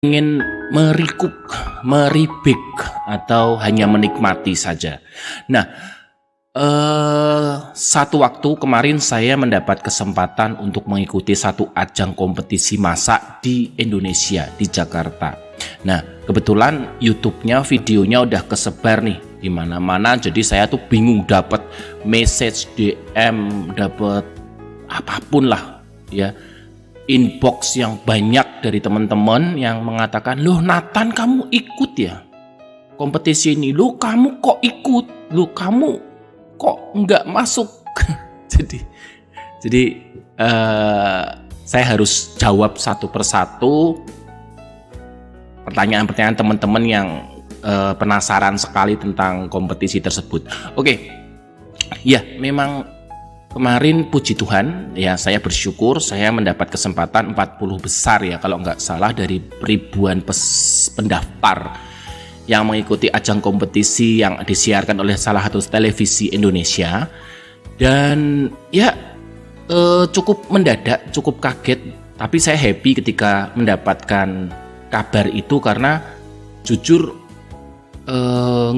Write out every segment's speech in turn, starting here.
ingin merikuk, meribik, atau hanya menikmati saja. Nah, satu waktu kemarin saya mendapat kesempatan untuk mengikuti satu ajang kompetisi masak di Indonesia, di Jakarta. Nah, kebetulan YouTube-nya, videonya udah kesebar nih di mana-mana, jadi saya tuh bingung dapat message DM, dapat apapun lah ya, inbox yang banyak dari teman-teman yang mengatakan, "Loh Nathan, kamu ikut ya kompetisi ini? Loh kamu kok ikut? Loh kamu kok nggak masuk?" jadi saya harus jawab satu persatu pertanyaan-pertanyaan teman-teman yang penasaran sekali tentang kompetisi tersebut. Oke. Ya, memang kemarin puji Tuhan ya, saya bersyukur saya mendapat kesempatan 40 besar ya kalau nggak salah dari ribuan pendaftar yang mengikuti ajang kompetisi yang disiarkan oleh salah satu televisi Indonesia. Dan ya cukup mendadak, cukup kaget, tapi saya happy ketika mendapatkan kabar itu karena jujur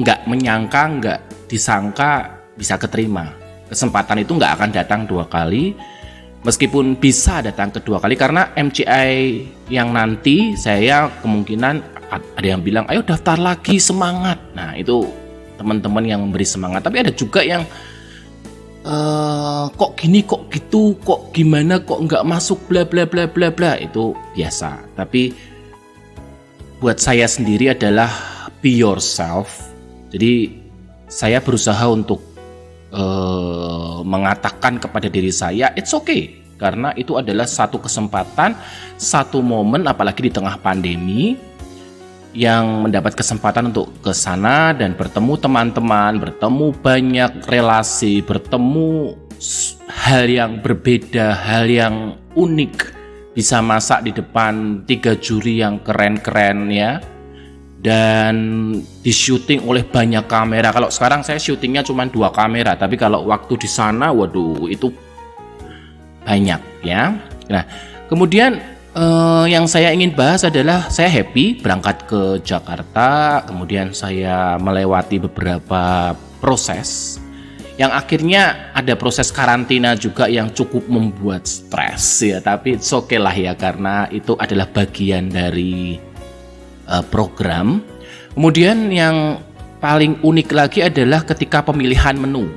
nggak menyangka, nggak disangka bisa keterima. Kesempatan itu nggak akan datang dua kali, meskipun bisa datang kedua kali karena MCI yang nanti saya kemungkinan ada yang bilang ayo daftar lagi, semangat. Nah itu teman-teman yang memberi semangat, tapi ada juga yang kok gini, kok gitu, kok gimana, kok nggak masuk, bla bla bla bla bla. Itu biasa, tapi buat saya sendiri adalah be yourself. Jadi saya berusaha untuk mengatakan kepada diri saya it's okay, karena itu adalah satu kesempatan, satu momen, apalagi di tengah pandemi, yang mendapat kesempatan untuk ke sana dan bertemu teman-teman, bertemu banyak relasi, bertemu hal yang berbeda, hal yang unik, bisa masak di depan 3 juri yang keren-keren ya, dan di syuting oleh banyak kamera. Kalau sekarang saya syutingnya cuma 2 kamera, tapi kalau waktu di sana waduh itu banyak ya. Nah kemudian yang saya ingin bahas adalah saya happy berangkat ke Jakarta, kemudian saya melewati beberapa proses yang akhirnya ada proses karantina juga yang cukup membuat stres ya, tapi it's okay lah ya, karena itu adalah bagian dari program. Kemudian yang paling unik lagi adalah ketika pemilihan menu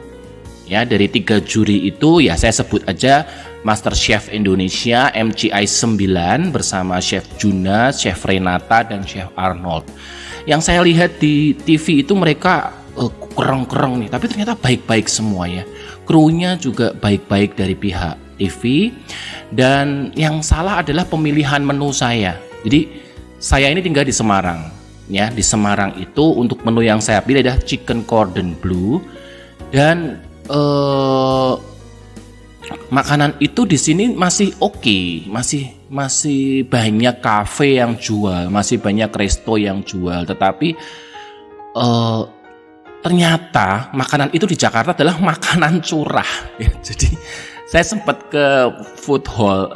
ya, dari 3 juri itu ya, saya sebut aja Master Chef Indonesia MCI 9 bersama Chef Juna, Chef Renata, dan Chef Arnold. Yang saya lihat di TV itu mereka kereng-kereng nih, tapi ternyata baik-baik semua ya, krunya juga baik-baik dari pihak TV. Dan yang salah adalah pemilihan menu saya. Jadi saya ini tinggal di Semarang ya, di Semarang itu untuk menu yang saya pilih adalah chicken cordon bleu, dan makanan itu di sini masih oke, masih banyak kafe yang jual, masih banyak resto yang jual, tetapi ternyata makanan itu di Jakarta adalah makanan curah ya. Jadi saya sempat ke food hall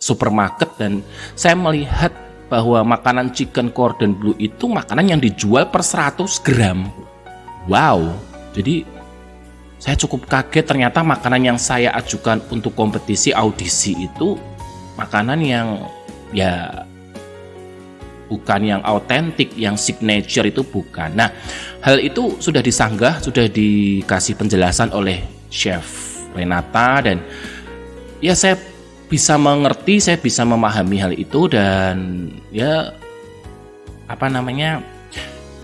supermarket dan saya melihat bahwa makanan chicken cordon bleu itu makanan yang dijual per 100 gram. Wow, jadi saya cukup kaget, ternyata makanan yang saya ajukan untuk kompetisi audisi itu makanan yang ya bukan yang autentik, yang signature itu bukan. Nah, hal itu sudah disanggah, sudah dikasih penjelasan oleh Chef Renata, dan ya saya bisa mengerti, saya bisa memahami hal itu. Dan ya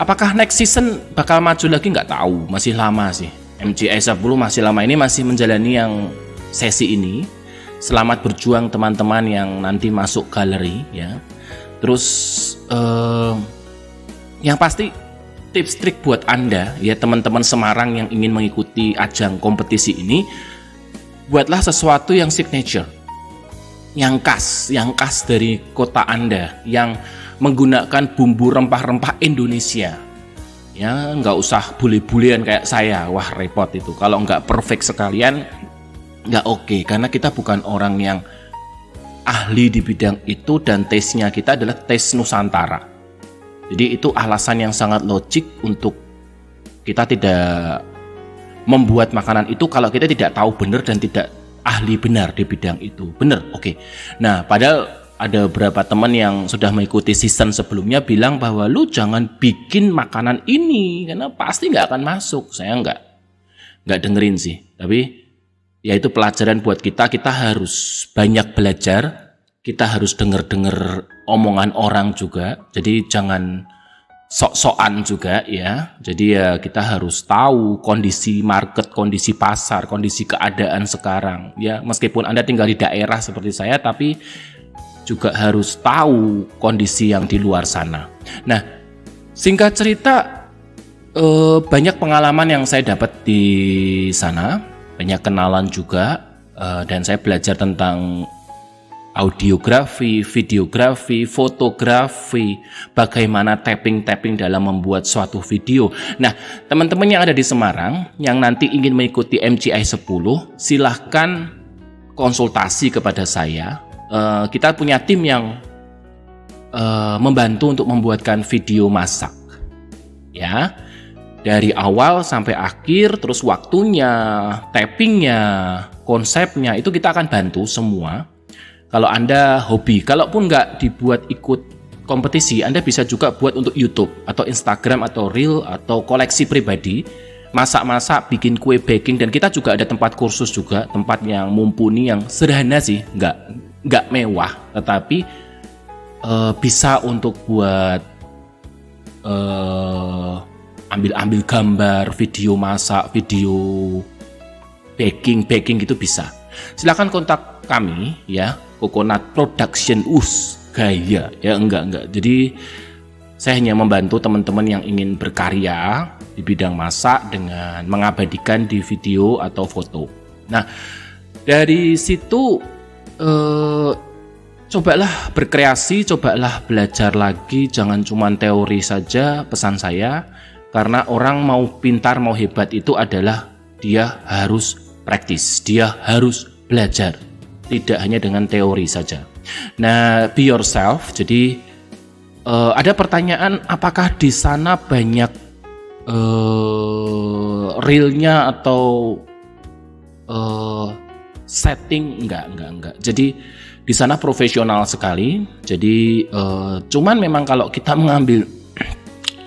apakah next season bakal maju lagi nggak tahu, masih lama sih. MCI 10 masih lama, ini masih menjalani yang sesi ini. Selamat berjuang teman-teman yang nanti masuk galeri ya. Terus yang pasti tips trik buat Anda ya, teman-teman Semarang yang ingin mengikuti ajang kompetisi ini, buatlah sesuatu yang signature, yang khas dari kota Anda, yang menggunakan bumbu rempah-rempah Indonesia ya. Nggak usah bule-bulean kayak saya, wah repot itu. Kalau nggak perfect sekalian nggak oke, karena kita bukan orang yang ahli di bidang itu dan taste-nya kita adalah taste Nusantara. Jadi itu alasan yang sangat logik untuk kita tidak membuat makanan itu kalau kita tidak tahu benar dan tidak ahli benar di bidang itu. Benar, oke. Nah, padahal ada beberapa teman yang sudah mengikuti season sebelumnya bilang bahwa lu jangan bikin makanan ini karena pasti nggak akan masuk. Saya nggak dengerin sih. Tapi ya itu pelajaran buat kita. Kita harus banyak belajar. Kita harus dengar omongan orang juga. Jadi jangan sok-sokan juga ya. Jadi ya kita harus tahu kondisi market, kondisi pasar, kondisi keadaan sekarang. Ya meskipun Anda tinggal di daerah seperti saya, tapi juga harus tahu kondisi yang di luar sana. Nah, singkat cerita, banyak pengalaman yang saya dapat di sana, banyak kenalan juga, dan saya belajar tentang audiografi, videografi, fotografi, bagaimana tapping dalam membuat suatu video. Nah, teman-teman yang ada di Semarang yang nanti ingin mengikuti MCI 10, silahkan konsultasi kepada saya. Kita punya tim yang membantu untuk membuatkan video masak. Ya. Dari awal sampai akhir, terus waktunya, tappingnya, konsepnya, itu kita akan bantu semua. Kalau Anda hobi, kalaupun nggak dibuat ikut kompetisi, Anda bisa juga buat untuk YouTube atau Instagram atau Reel atau koleksi pribadi, masak-masak, bikin kue baking, dan kita juga ada tempat kursus juga, tempat yang mumpuni, yang sederhana sih, nggak mewah, tetapi bisa untuk buat ambil gambar, video masak, video baking gitu bisa. Silakan kontak kami ya. Coconut Production gaya ya enggak. Jadi saya hanya membantu teman-teman yang ingin berkarya di bidang masak dengan mengabadikan di video atau foto. Nah, dari situ cobalah berkreasi, cobalah belajar lagi, jangan cuma teori saja pesan saya, karena orang mau pintar, mau hebat itu adalah dia harus praktis, dia harus belajar. Tidak hanya dengan teori saja. Nah, be yourself. Jadi ada pertanyaan, apakah di sana banyak realnya atau setting? Enggak. Jadi di sana profesional sekali. Jadi cuman memang kalau kita mengambil,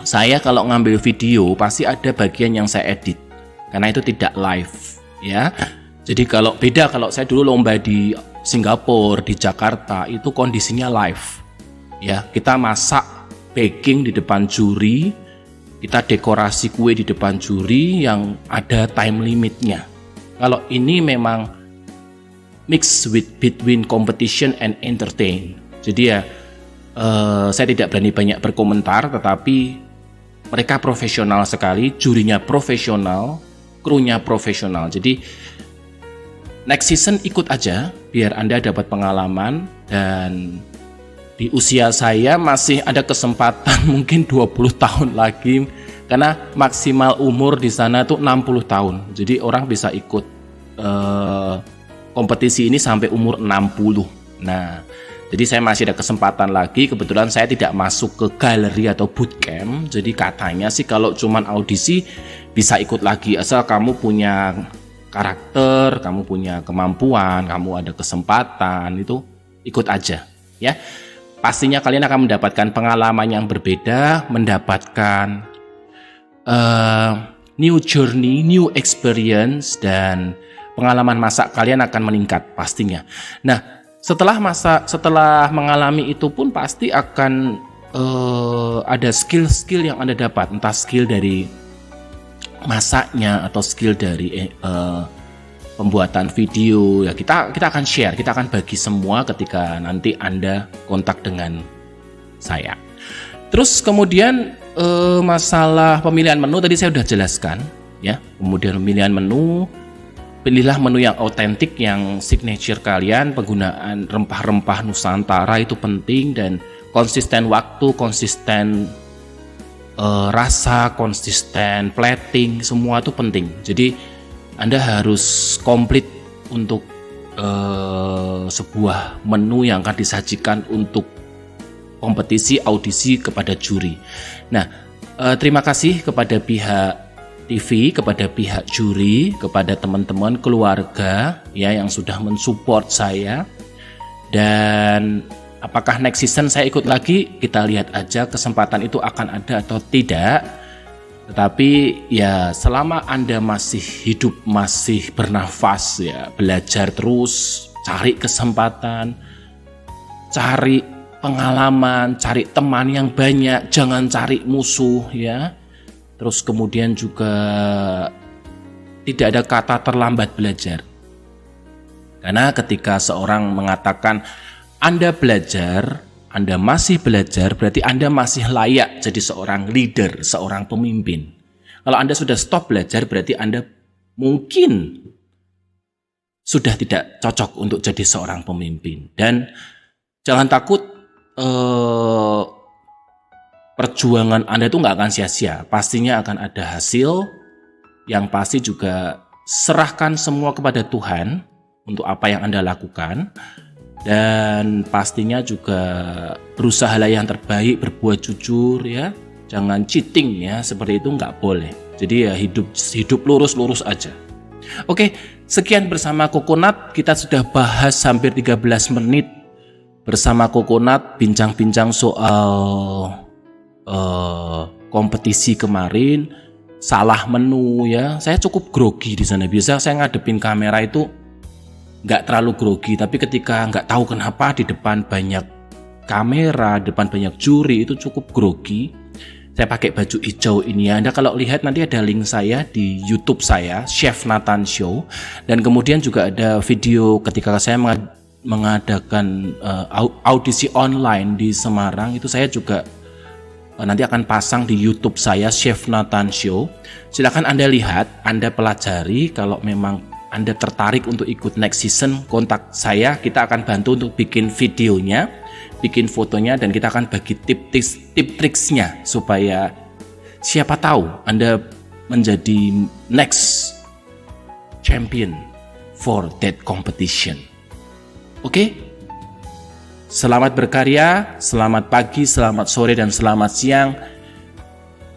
saya kalau ngambil video pasti ada bagian yang saya edit karena itu tidak live ya. Jadi kalau saya dulu lomba di Singapura, di Jakarta, itu kondisinya live. Ya, kita masak baking di depan juri, kita dekorasi kue di depan juri yang ada time limitnya. Kalau ini memang mix between competition and entertain. Jadi ya saya tidak berani banyak berkomentar, tetapi mereka profesional sekali, jurinya profesional, krunya profesional. Jadi next season ikut aja biar Anda dapat pengalaman, dan di usia saya masih ada kesempatan mungkin 20 tahun lagi karena maksimal umur di sana tuh 60 tahun. Jadi orang bisa ikut kompetisi ini sampai umur 60. Nah, jadi saya masih ada kesempatan lagi. Kebetulan saya tidak masuk ke galeri atau bootcamp. Jadi katanya sih kalau cuman audisi bisa ikut lagi asal kamu punya karakter, kamu punya kemampuan, kamu ada kesempatan, itu ikut aja ya. Pastinya kalian akan mendapatkan pengalaman yang berbeda, mendapatkan new journey, new experience, dan pengalaman masak kalian akan meningkat pastinya. Nah, setelah mengalami itu pun pasti akan ada skill-skill yang Anda dapat, entah skill dari masaknya atau skill dari pembuatan video ya. Kita akan share, kita akan bagi semua ketika nanti Anda kontak dengan saya. Terus kemudian masalah pemilihan menu tadi saya sudah jelaskan ya. Kemudian pemilihan menu, pilihlah menu yang autentik, yang signature kalian. Penggunaan rempah-rempah Nusantara itu penting, dan konsisten waktu, konsisten rasa, konsisten plating, semua itu penting. Jadi Anda harus komplit untuk sebuah menu yang akan disajikan untuk kompetisi audisi kepada juri. Nah, terima kasih kepada pihak TV, kepada pihak juri, kepada teman-teman keluarga ya yang sudah mensupport saya. Dan apakah next season saya ikut lagi? Kita lihat aja kesempatan itu akan ada atau tidak. Tetapi ya selama Anda masih hidup, masih bernafas ya, belajar terus, cari kesempatan, cari pengalaman, cari teman yang banyak, jangan cari musuh ya. Terus kemudian juga tidak ada kata terlambat belajar. Karena ketika seorang mengatakan Anda belajar, Anda masih belajar, berarti Anda masih layak jadi seorang leader, seorang pemimpin. Kalau Anda sudah stop belajar, berarti Anda mungkin sudah tidak cocok untuk jadi seorang pemimpin. Dan jangan takut, perjuangan Anda itu nggak akan sia-sia. Pastinya akan ada hasil. Yang pasti juga serahkan semua kepada Tuhan untuk apa yang Anda lakukan. Dan pastinya juga berusahalah yang terbaik, berbuat jujur ya. Jangan cheating ya, seperti itu nggak boleh. Jadi ya hidup lurus-lurus aja. Oke, sekian bersama Coconut. Kita sudah bahas hampir 13 menit bersama Coconut, bincang-bincang soal kompetisi kemarin, salah menu ya. Saya cukup grogi di sana. Biasa saya ngadepin kamera itu nggak terlalu grogi, tapi ketika nggak tahu kenapa di depan banyak kamera, di depan banyak juri itu cukup grogi. Saya pakai baju hijau ini ya. Anda kalau lihat nanti ada link saya di YouTube saya, Chef Nathan Show, dan kemudian juga ada video ketika saya mengadakan audisi online di Semarang. Itu saya juga nanti akan pasang di YouTube saya, Chef Nathan Show. Silakan Anda lihat, Anda pelajari. Kalau memang Anda tertarik untuk ikut next season, kontak saya. Kita akan bantu untuk bikin videonya, bikin fotonya, dan kita akan bagi tip-triksnya supaya siapa tahu Anda menjadi next champion for that competition. Oke? Selamat berkarya, selamat pagi, selamat sore, dan selamat siang.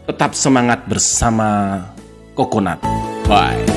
Tetap semangat bersama Coconut. Bye.